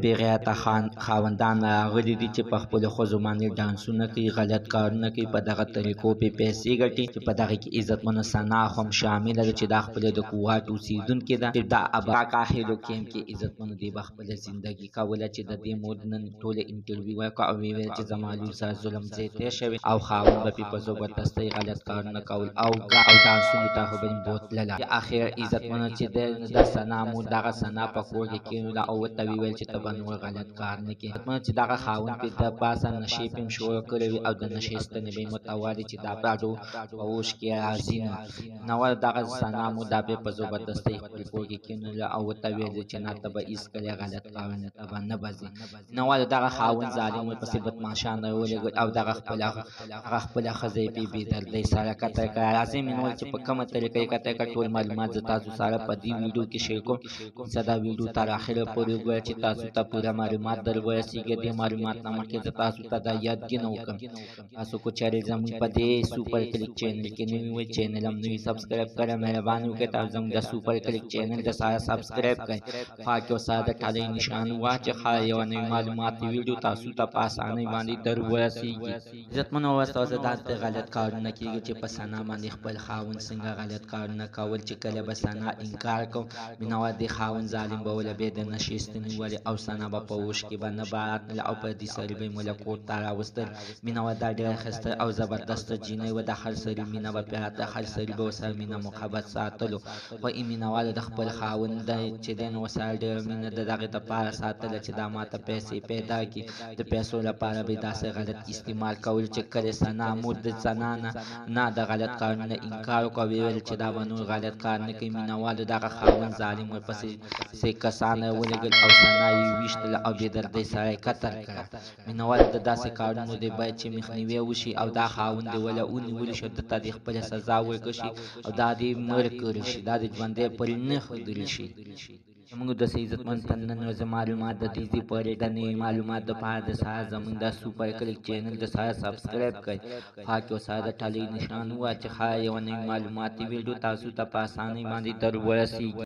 بې غیرته خاوندان راغلي دي چې په خپلو ښځو باندې ډانسونه کوي، غلط کارونه کوي، په دغه طریقو پې پیسې ګټي چې په دغه کې عزتمنه ثنا هم شامله ده چې دا خپله د کوهاټ اوسېدونکې ده چې دا اباکا هیلو کیمپ کې عزتمنو دوی به خپله زندګي کوله چې د دې مور نن ټوله انټرویو وکړه او ویې ویل چې زما لور سره ظلم زیاتی شوی او خاوند به پې په زبردستۍ غلط کارونه کول او ډانسونو ته خو به یې بوتلله. اخر عزتمنو چې د ثنا مور دغه ثنا په کور کې کېنوله او ورته ویې ویل چې ته به نور غلط کار نه کوې. عزتمنو چې دغه خاوند پې د پاسه نشې پې هم شروع کړې وې او د نشې ستنې به یې متوارې چې دا په اوښ کې راځي نه. نو دغه ثنا مور دا بیا په زبردستۍ خپل کور کې کېنوله او ورته ویل چې نه ته به هېڅکله غلط کارونه ته به نه به ځې. نو دغه خاوند ظالم ورپسې بدماشان راولېږل او دغه خپله ښځه یې پې بې دردۍ سره قتل کړه. راځئ مینوال چې په کومه طریقه یې قتل کړه ټول معلومات زه تاسو سره په دې ویډیو کې شیر کوم. زه دا ویډیو تر اخره پورې وګورئ چې تاسو ته پوره معلومات در ورسېږي. دې معلومات نه مخکې زه تاسو ته دا یادګینه وکړم تاسو کو چیرې زموږ په دې سوپر کلیک چینل کې نوي وئ چینل هم نوي سبسکرایب کړئ. مهرباني وکړئ تاسو زموږ د سوپر کلیک چینل د سره سبسکرایب کړئ. خوا کې ورسره د ټالۍ نشان واچوئ هر یوه نوي معلوماتي ویډیو تاسو ته په اسانۍ باندې در ورسېږي. عزتمنو اوس تاسو داسې غلط کارونه کېږي چې په ثنا باندې خپل خاوند څنګه غلط کارونه کول چې کله به ثنا انکار کو مینوال دې خاوند ظالم به وله بیا د نشې ستنې ولې او ثنا به په اوښ کې به نه به راتلله او په دې سړي به یې موله کور ته راوستل. مینوال دا ډېره ښایسته او زبردسته جینۍ وه. د هر سړي مینه به پرې راتله، هر سړي به ورسره مینه محبت ساتلو. خو ای مینوالو د خپل خاوند دی چې دی نو ورسره ډېره مینه د دغې دپاره ساتله چې دا ماته پیسې پیدا کړي. د پیسو لپاره به یې داسې غلط استعمال کول چې کله ثنا مور د ثنا نه د غلط کارونه انکار وکړ او ویې ویل چې دا به نور غلط کار نه کوي. مینوالو دغه خاوند ظالم ورپسې کسان راولېږل او ثنا یې وویشتله او بې دردۍ سره یې قتل کړه. مینوالو د داسې کارونو دی باید چې مخنیوی وشي او دا خاوند دې وله ونیول شي، ده ته دې خپله سزا ورکړل شي او دا دې مړ کړل شي، دا د ژوندی پرې نه ښودل شي. زموږ د عزتمن تنن ورځ معلومات د دې پورې د نوي معلومات دپاره د سره زموږ د سوپر کلیک چینل د سره سبسکرایب کړئ. خوا کې ورسره د ټالۍ نشان واچوئ هر یوه نوي معلوماتي ویډیو تاسو ته په اسانۍ باندې در ورسېږي.